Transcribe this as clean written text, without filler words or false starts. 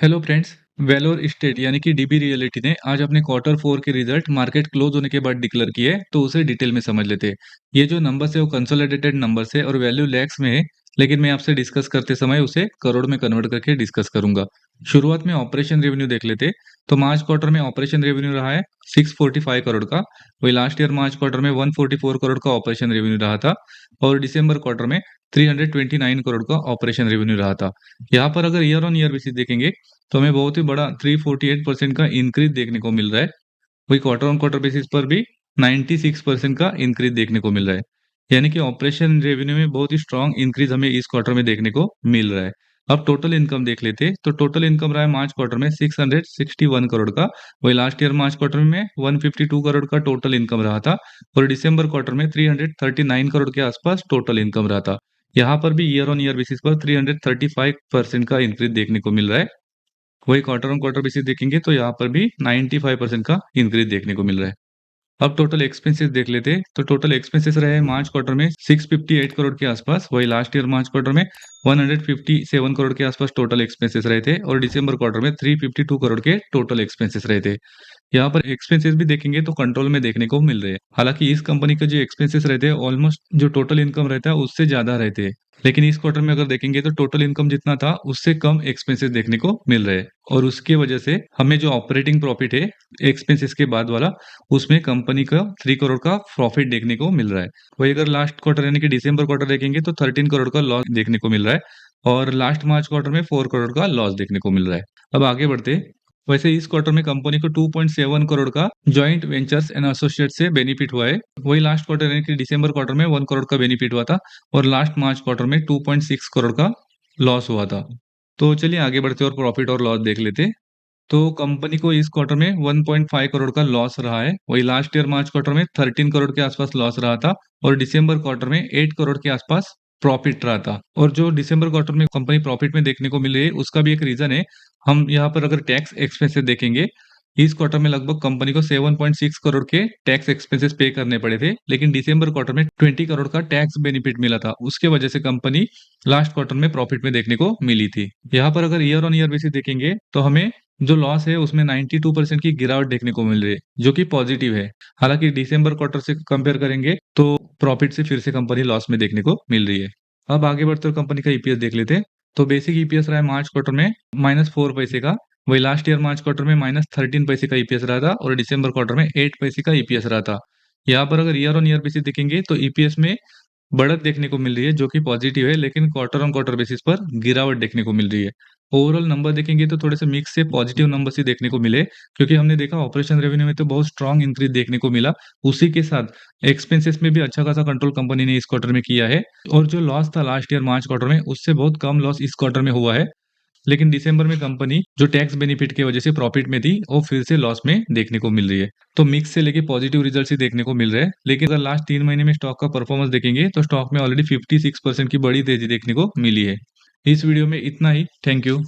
Hello friends. Vellore state यानी कि dB reality ने आज अपने क्वार्टर फोर के रिजल्ट मार्केट क्लोज होने के बाद डिक्लेयर किए, तो उसे डिटेल में समझ लेते हैं। ये जो नंबर्स है वो कंसोलिडेटेड नंबर्स है और वैल्यू लैक्स में है, लेकिन मैं आपसे डिस्कस करते समय उसे करोड़ में कन्वर्ट करके डिस्कस करूंगा। शुरुआत में ऑपरेशन रेवेन्यू देख लेते। तो मार्च क्वार्टर में ऑपरेशन रेवेन्यू रहा है 645 करोड़ का। वही लास्ट ईयर मार्च क्वार्टर में 144 करोड़ का ऑपरेशन रेवेन्यू रहा था। और दिसंबर क्वार्टर में 329 करोड़ का ऑपरेशन रेवेन्यू रहा था। यहाँ पर अगर ईयर ऑन ईयर बेसिस देखेंगे तो हमें बहुत ही बड़ा 348% का इंक्रीज देखने को मिल रहा है। वही क्वार्टर ऑन क्वार्टर बेसिस पर भी 96% का इंक्रीज देखने को मिल रहा है। यानी कि ऑपरेशन रेवेन्यू में बहुत ही स्ट्रांग इंक्रीज हमें इस क्वार्टर में देखने को मिल रहा है। अब टोटल इनकम देख लेते हैं। तो टोटल इनकम रहा है मार्च क्वार्टर में 661 करोड़ का। वही लास्ट ईयर मार्च क्वार्टर में 152 करोड़ का टोटल इनकम रहा था। और दिसंबर क्वार्टर में 339 करोड़ के आसपास टोटल इनकम रहा था। यहाँ पर भी ईयर ऑन ईयर बेसिस पर 335% का इंक्रीज देखने को मिल रहा है। वही क्वार्टर ऑन क्वार्टर बेसिस देखेंगे तो यहाँ पर भी 95% का इंक्रीज देखने को मिल रहा है। अब टोटल एक्सपेंसेस देख लेते हैं। तो टोटल एक्सपेंसेस रहे मार्च क्वार्टर में 658 करोड़ के आसपास। वही लास्ट ईयर मार्च क्वार्टर में 157 करोड़ के आसपास टोटल एक्सपेंसेस रहे थे। और दिसंबर क्वार्टर में 352 करोड़ के टोटल एक्सपेंसेस रहे थे। यहाँ पर एक्सपेंसेस भी देखेंगे तो कंट्रोल में देखने को मिल रहे हैं। हालांकि इस कंपनी के जो एक्सपेंसेस रहते हैं ऑलमोस्ट जो टोटल इनकम रहता है उससे ज्यादा रहते हैं। लेकिन इस क्वार्टर में अगर देखेंगे तो टोटल इनकम जितना था उससे कम एक्सपेंसेस देखने को मिल रहे हैं। और उसकी वजह से हमें जो ऑपरेटिंग प्रॉफिट है एक्सपेंसेस के बाद वाला, उसमें कंपनी का 3 करोड़ का प्रॉफिट देखने को मिल रहा है। वही अगर लास्ट क्वार्टर यानी कि दिसंबर क्वार्टर देखेंगे तो 13 करोड़ का लॉस देखने को मिल रहा है। और लास्ट मार्च क्वार्टर में 4 करोड़ का लॉस देखने को मिल रहा है। अब आगे बढ़ते। वैसे इस क्वार्टर में कंपनी को 2.7 करोड़ का जॉइंट वेंचर्स एंड एसोसिएट से बेनिफिट हुआ है। वही लास्ट क्वार्टर यानी कि दिसंबर क्वार्टर में 1 करोड़ का बेनिफिट हुआ था। और लास्ट मार्च क्वार्टर में 2.6 करोड़ का लॉस हुआ था। तो चलिए आगे बढ़ते और प्रॉफिट और लॉस देख लेते। तो कंपनी को इस क्वार्टर में 1.5 करोड़ का लॉस रहा है। वही लास्ट ईयर मार्च क्वार्टर में 13 करोड़ के आसपास लॉस रहा था। और दिसंबर क्वार्टर में 8 करोड़ के आसपास प्रॉफिट रहा था। और जो दिसंबर क्वार्टर में कंपनी प्रॉफिट में देखने को मिले उसका भी एक रीजन है। हम यहाँ पर अगर टैक्स एक्सपेंसेस देखेंगे, इस क्वार्टर में लगभग कंपनी को 7.6 करोड़ के टैक्स एक्सपेंसेस पे करने पड़े थे। लेकिन दिसंबर क्वार्टर में 20 करोड़ का टैक्स बेनिफिट मिला था। उसके वजह से कंपनी लास्ट क्वार्टर में प्रॉफिट में देखने को मिली थी। यहाँ पर अगर ईयर ऑन ईयर बेसिस देखेंगे तो हमें जो लॉस है उसमें 92% की गिरावट देखने को मिल रही है, जो कि पॉजिटिव है। हालांकि दिसंबर क्वार्टर से कंपेयर करेंगे तो प्रॉफिट से फिर से कंपनी लॉस में देखने को मिल रही है। अब आगे बढ़ते हुए कंपनी का ईपीएस देख लेते हैं। तो बेसिक ईपीएस रहा है मार्च क्वार्टर में -4 पैसे का। वही लास्ट ईयर मार्च क्वार्टर में -13 पैसे का ईपीएस रहा था। और दिसंबर क्वार्टर में 8 पैसे का ईपीएस रहा था। यहाँ पर अगर ईयर ऑन ईयर बेसिस देखेंगे तो ईपीएस में बढ़त देखने को मिल रही है, जो कि पॉजिटिव है। लेकिन क्वार्टर ऑन क्वार्टर बेसिस पर गिरावट देखने को मिल रही है। ओवरऑल नंबर देखेंगे तो थोड़े से मिक्स से पॉजिटिव नंबर्स ही देखने को मिले, क्योंकि हमने देखा ऑपरेशन रेवेन्यू में तो बहुत स्ट्रांग इंक्रीज देखने को मिला। उसी के साथ एक्सपेंसेस में भी अच्छा खासा कंट्रोल कंपनी ने इस क्वार्टर में किया है। और जो लॉस था लास्ट ईयर मार्च क्वार्टर में उससे बहुत कम लॉस इस क्वार्टर में हुआ है। लेकिन दिसंबर में कंपनी जो टैक्स बेनिफिट की वजह से प्रॉफिट में थी वो फिर से लॉस में देखने को मिल रही है। तो मिक्स से लेके पॉजिटिव रिजल्ट ही देखने को मिल रहे हैं। लेकिन अगर लास्ट 3 महीने में स्टॉक का परफॉर्मेंस देखेंगे तो स्टॉक में ऑलरेडी 56% की बड़ी तेजी देखने को मिली है। इस वीडियो में इतना ही। Thank you.